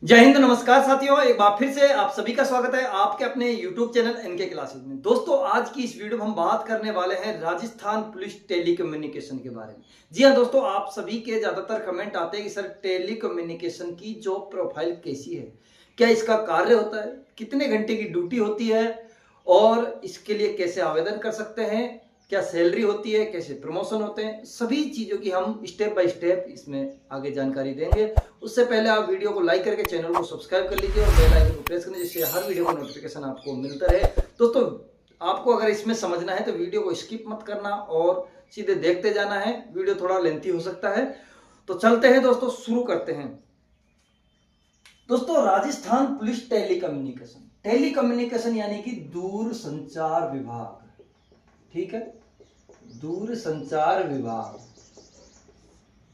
जय हिंद, नमस्कार साथियों। एक बार फिर से आप सभी का स्वागत है आपके अपने YouTube चैनल एनके क्लासेस में। दोस्तों, आज की इस वीडियो में हम बात करने वाले हैं राजस्थान पुलिस टेलीकम्युनिकेशन के बारे में। जी हाँ दोस्तों, आप सभी के ज्यादातर कमेंट आते हैं कि सर टेलीकम्युनिकेशन की जॉब प्रोफाइल कैसी है, क्या इसका कार्य होता है, कितने घंटे की ड्यूटी होती है और इसके लिए कैसे आवेदन कर सकते हैं, क्या सैलरी होती है, कैसे प्रमोशन होते हैं, सभी चीजों की हम स्टेप बाय स्टेप इसमें आगे जानकारी देंगे। उससे पहले आप वीडियो को लाइक करके चैनल को सब्सक्राइब कर लीजिए और बेल आइकन को प्रेस करना, जिससे हर वीडियो का नोटिफिकेशन आपको मिलता रहे। दोस्तों, आपको अगर इसमें समझना है तो वीडियो को स्किप मत करना और सीधे देखते जाना है। वीडियो थोड़ा लेंथी हो सकता है, तो चलते हैं दोस्तों, शुरू करते हैं। दोस्तों, राजस्थान पुलिस टेलीकम्युनिकेशन यानी कि दूर संचार विभाग, ठीक है, दूर संचार विभाग।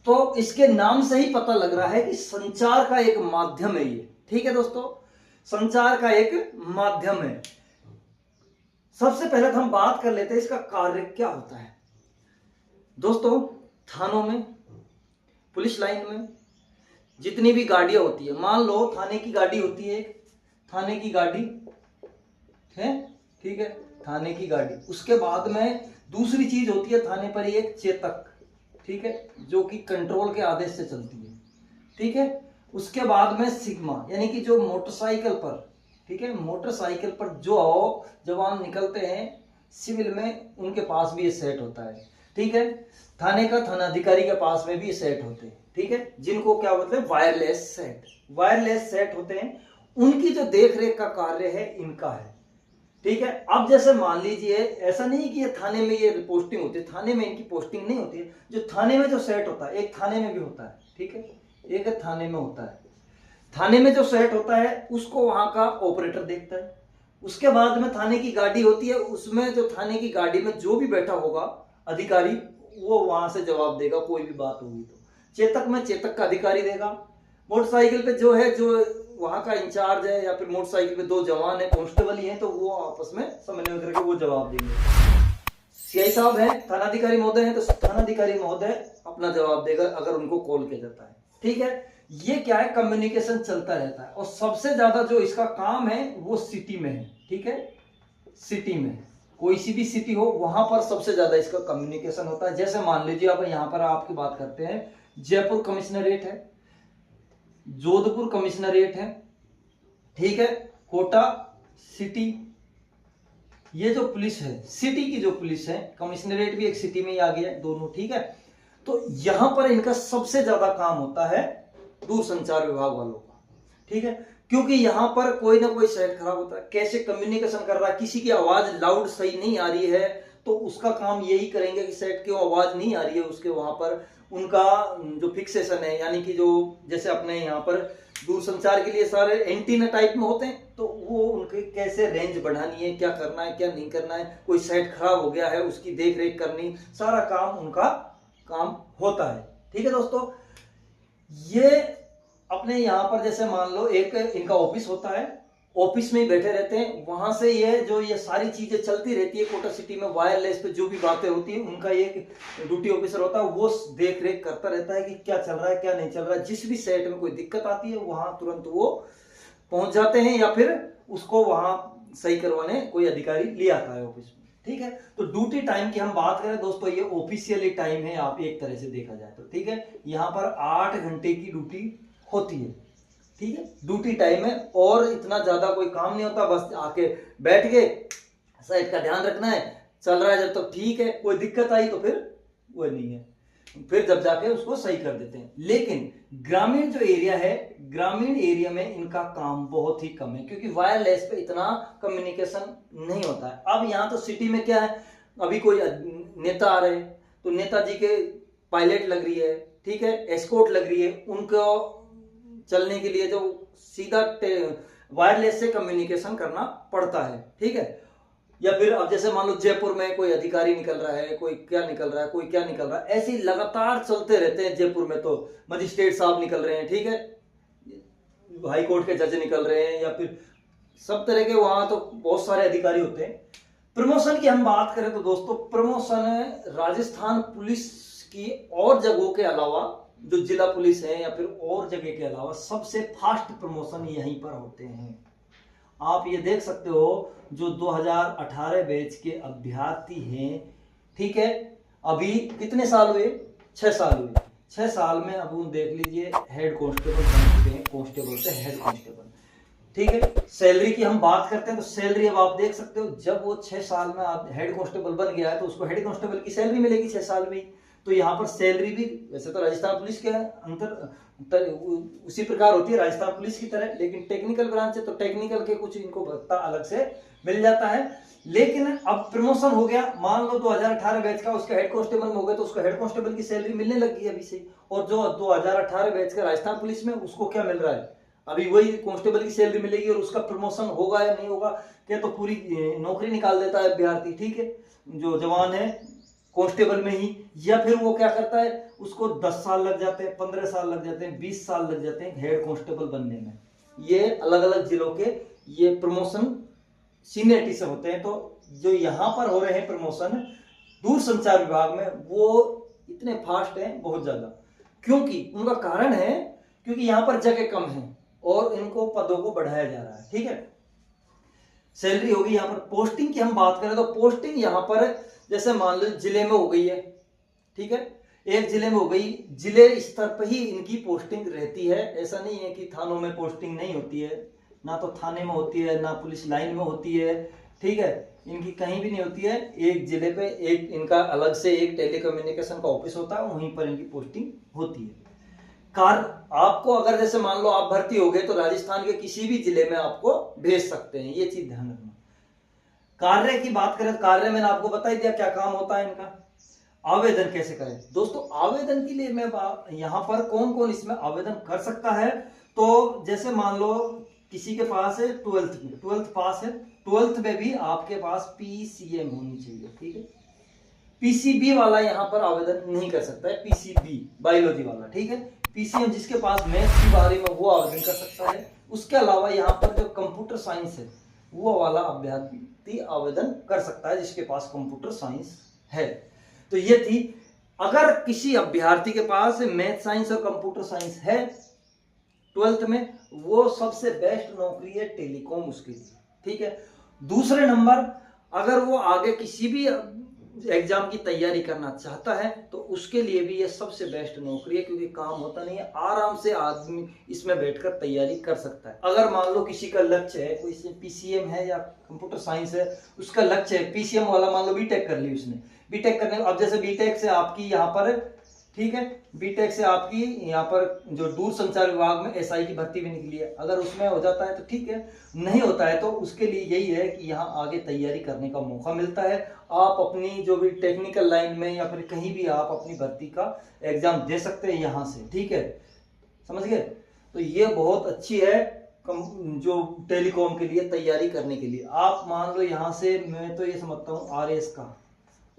तो इसके नाम से ही पता लग रहा है कि संचार का एक माध्यम है ये, ठीक है दोस्तों, संचार का एक माध्यम है। सबसे पहले तो हम बात कर लेते हैं इसका कार्य क्या होता है। दोस्तों, थानों में, पुलिस लाइन में जितनी भी गाड़ियां होती है, मान लो थाने की गाड़ी होती है, थाने की गाड़ी है, ठीक है, थाने की गाड़ी। उसके बाद में दूसरी चीज होती है थाने पर ही एक चेतक, ठीक है, जो कि कंट्रोल के आदेश से चलती है, ठीक है। उसके बाद में सिग्मा, यानी कि जो मोटरसाइकिल पर, ठीक है, मोटरसाइकिल पर जो जवान निकलते हैं सिविल में, उनके पास भी ये सेट होता है, ठीक है। थाने का थानाधिकारी के पास में भी ये सेट होते हैं, ठीक है, जिनको क्या मतलब वायरलेस सेट होते हैं। उनकी जो देख रेख का कार्य है इनका है, ठीक है। अब जैसे मान लीजिए, ऐसा नहीं कि ये थाने में ये पोस्टिंग होती है, थाने में इनकी पोस्टिंग नहीं होती है। जो थाने में जो सेट होता है, एक थाने में भी होता है, ठीक है, एक थाने में होता है। थाने में जो सेट होता है उसको वहां का ऑपरेटर देखता है। उसके बाद में थाने की गाड़ी होती है, उसमें जो थाने की गाड़ी में जो भी बैठा होगा अधिकारी, वो वहां से जवाब देगा, कोई भी बात होगी तो। चेतक में चेतक का अधिकारी देगा। मोटरसाइकिल पे जो है, जो वहां का इंचार्ज है, या फिर मोटरसाइकिल पे दो जवान है, कांस्टेबल ही है, तो वो आपस में समन्वय करके वो जवाब देंगे। सीआई साहब है, थानाधिकारी महोदय है, तो थानाधिकारी महोदय अपना जवाब देगा अगर उनको कॉल किया जाता है, ठीक है। ये क्या है, कम्युनिकेशन चलता रहता है। और सबसे ज्यादा जो इसका काम है वो सिटी में है, ठीक है, सिटी में, कोई सी भी सिटी हो वहां पर सबसे ज्यादा इसका कम्युनिकेशन होता है। जैसे मान लीजिए, अब यहां पर आपकी बात करते हैं, जयपुर कमिश्नरेट है, जोधपुर कमिश्नरेट है, ठीक है, कोटा सिटी। ये जो पुलिस है, सिटी की जो पुलिस है, कमिश्नरेट भी एक सिटी में ही आ गया है, दोनों, ठीक है। तो यहां पर इनका सबसे ज्यादा काम होता है दूर संचार विभाग वालों का, ठीक है, क्योंकि यहां पर कोई ना कोई सेट खराब होता है, कैसे कम्युनिकेशन कर रहा है, किसी की आवाज लाउड सही नहीं आ रही है, तो उसका काम यही करेंगे कि सेट क्यों आवाज नहीं आ रही है, उसके वहां पर उनका जो फिक्सेशन है, यानी कि जो जैसे अपने यहाँ पर दूर संचार के लिए सारे एंटीना टाइप में होते हैं, तो वो उनके कैसे रेंज बढ़ानी है, क्या करना है, क्या नहीं करना है, कोई सेट खराब हो गया है उसकी देख रेख करनी, सारा काम उनका काम होता है, ठीक है दोस्तों। ये अपने यहाँ पर जैसे मान लो एक इनका ऑफिस होता है, ऑफिस में ही बैठे रहते हैं, वहां से ये सारी चीजें चलती रहती है कोटा सिटी में। वायरलेस पे जो भी बातें होती है, उनका ये ड्यूटी ऑफिसर होता है, वो देख रेख करता रहता है कि क्या चल रहा है, क्या नहीं चल रहा है। जिस भी सेट में कोई दिक्कत आती है वहां तुरंत वो पहुंच जाते हैं, या फिर उसको वहां सही करवाने कोई अधिकारी ले आता है ऑफिस में, ठीक है। तो ड्यूटी टाइम की हम बात करें दोस्तों, ये ऑफिशियली टाइम है, आप एक तरह से देखा जाए तो, ठीक है। यहाँ पर 8 घंटे की ड्यूटी होती है, ठीक है, ड्यूटी टाइम है, और इतना ज्यादा कोई काम नहीं होता। बस आके बैठ के साइड का ध्यान रखना है, चल रहा है जब तक ठीक है, कोई दिक्कत आई तो फिर वो नहीं है, फिर जब जाके उसको सही कर देते हैं। लेकिन ग्रामीण जो एरिया है, ग्रामीण एरिया में इनका काम बहुत ही कम है, क्योंकि वायरलेस पे इतना कम्युनिकेशन नहीं होता है। अब यहाँ तो सिटी में क्या है, अभी कोई नेता आ रहे हैं तो नेताजी के पायलट लग रही है, ठीक है, एस्कॉर्ट लग रही है, उनको चलने के लिए जो सीधा वायरलेस से कम्युनिकेशन करना पड़ता है, ठीक है। या फिर अब जैसे मान लो जयपुर में कोई अधिकारी निकल रहा है, कोई क्या निकल रहा है, कोई क्या निकल रहा है, ऐसे ही लगातार चलते रहते हैं। जयपुर में तो मजिस्ट्रेट साहब निकल रहे हैं, ठीक है, हाई कोर्ट के जज निकल रहे हैं, या फिर सब तरह के वहां तो बहुत सारे अधिकारी होते हैं। प्रमोशन की हम बात करें तो दोस्तों, प्रमोशन राजस्थान पुलिस की और जगहों के अलावा जो जिला पुलिस है या फिर और जगह के अलावा सबसे फास्ट प्रमोशन यहीं पर होते हैं। आप ये देख सकते हो जो 2018 बैच के अभ्यर्थी हैं, ठीक है, अभी कितने साल हुए, 6 साल हुए, 6 साल में अब देख लीजिए हेड कांस्टेबल बन चुके हैं, कांस्टेबल से हेड कांस्टेबल, ठीक है। सैलरी की हम बात करते हैं तो सैलरी अब आप देख सकते हो, जब वो 6 साल में आप हेड कांस्टेबल बन गया है तो उसको हेड कांस्टेबल की सैलरी मिलेगी 6 साल में ही। तो यहाँ पर सैलरी भी वैसे तो राजस्थान पुलिस के अंतर उसी प्रकार होती है राजस्थान पुलिस की तरह, लेकिन टेक्निकल ब्रांच है तो टेक्निकल के कुछ इनको भत्ता अलग से मिल जाता है। लेकिन अब प्रमोशन हो गया, मान लो 2018 बैच का उसका हेड कांस्टेबल में हो गया तो उसको हेड कांस्टेबल की सैलरी मिलने लगी है अभी से। और जो 2018 बैच का राजस्थान पुलिस में उसको क्या मिल रहा है, अभी वही कांस्टेबल की सैलरी मिलेगी। और उसका प्रमोशन होगा या नहीं होगा क्या, तो पूरी नौकरी निकाल देता है अभ्यर्थी, ठीक है, जो जवान है कांस्टेबल में ही। या फिर वो क्या करता है, उसको 10 साल लग जाते हैं, 15 साल लग जाते हैं, 20 साल लग जाते हैं हेड कांस्टेबल बनने में। ये अलग अलग जिलों के ये प्रमोशन सीनियरिटी से होते हैं। तो जो यहाँ पर हो रहे हैं प्रमोशन दूरसंचार विभाग में, वो इतने फास्ट हैं बहुत ज्यादा, क्योंकि उनका कारण है क्योंकि यहाँ पर जगह कम है और इनको पदों को बढ़ाया जा रहा है, ठीक है। सैलरी होगी। यहाँ पर पोस्टिंग की हम बात करें तो पोस्टिंग यहाँ पर जैसे मान लो जिले में हो गई है, ठीक है, एक जिले में हो गई, जिले स्तर पर ही इनकी पोस्टिंग रहती है। ऐसा नहीं है कि थानों में पोस्टिंग नहीं होती है, ना तो थाने में होती है ना पुलिस लाइन में होती है, ठीक है, इनकी कहीं भी नहीं होती है। एक जिले पे एक इनका अलग से एक टेलीकम्युनिकेशन का ऑफिस होता है, वहीं पर इनकी पोस्टिंग होती है। आपको अगर जैसे मान लो आप भर्ती हो गए तो राजस्थान के किसी भी जिले में आपको भेज सकते हैं, ये चीज ध्यान रखना। कार्य की बात करें तो कार्य मैंने आपको बता ही दिया क्या काम होता है इनका। आवेदन कैसे करें दोस्तों, आवेदन के लिए मैं यहाँ पर कौन कौन इसमें आवेदन कर सकता है, तो जैसे मान लो किसी के पास है 12th पास है, 12th में भी आपके पास PCM होनी चाहिए, ठीक है। PCB वाला यहाँ पर आवेदन नहीं कर सकता है, PCB बायोलॉजी वाला, ठीक है। PCM जिसके पास मैथ्स के बारे में वो आवेदन कर सकता है। उसके अलावा यहाँ पर जो कंप्यूटर साइंस है वो वाला अभ्यर्थी आवेदन कर सकता है जिसके पास कंप्यूटर साइंस है। तो ये थी, अगर किसी अभ्यर्थी के पास मैथ साइंस और कंप्यूटर साइंस है 12th में, वो सबसे बेस्ट नौकरी है टेलीकॉम उसके लिए, ठीक है। दूसरे नंबर, अगर वो आगे किसी भी एग्जाम की तैयारी करना चाहता है तो उसके लिए भी ये सबसे बेस्ट नौकरी है, क्योंकि काम होता नहीं है, आराम से आदमी इसमें बैठकर तैयारी कर सकता है। अगर मान लो किसी का लक्ष्य है, कोई PCM है या कंप्यूटर साइंस है, उसका लक्ष्य है PCM वाला, मान लो बीटेक कर ली उसने, बीटेक करने, अब जैसे बीटेक से आपकी यहाँ पर, ठीक है, बीटेक से आपकी यहाँ पर जो दूरसंचार विभाग में SI की भर्ती भी निकली है, अगर उसमें हो जाता है तो ठीक है, नहीं होता है तो उसके लिए यही है कि यहाँ आगे तैयारी करने का मौका मिलता है। आप अपनी जो भी टेक्निकल लाइन में या फिर कहीं भी आप अपनी भर्ती का एग्जाम दे सकते हैं यहाँ से, ठीक है, समझ गए। तो ये बहुत अच्छी है जो टेलीकॉम के लिए तैयारी करने के लिए। आप मान लो यहाँ से, मैं तो ये समझता हूँ RS का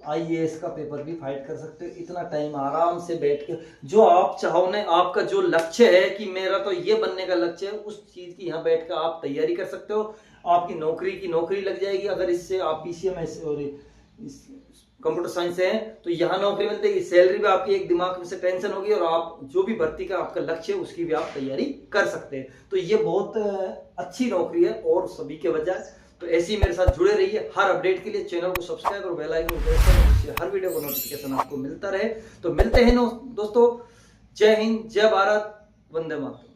IAS का पेपर भी फाइट कर सकते हो, इतना टाइम आराम से बैठ के, जो आप चाहो ने, आपका जो लक्ष्य है कि मेरा तो ये बनने का लक्ष्य है, उस चीज की यहाँ बैठ कर आप तैयारी कर सकते हो। आपकी नौकरी की नौकरी लग जाएगी। अगर इससे आप PCM और कंप्यूटर साइंस से हैं तो यहाँ नौकरी मिल जाएगी, सैलरी भी आपकी एक दिमाग में से टेंशन होगी, और आप जो भी भर्ती का आपका लक्ष्य है उसकी भी आप तैयारी कर सकते हैं। तो ये बहुत अच्छी नौकरी है और सभी के बजाय। तो ऐसे ही मेरे साथ जुड़े रहिए, हर अपडेट के लिए चैनल को सब्सक्राइब और बेल आइकन प्रेस करें, जिससे हर वीडियो को नोटिफिकेशन आपको मिलता रहे। तो मिलते हैं दोस्तों, जय हिंद, जय भारत, वंदे मातरम।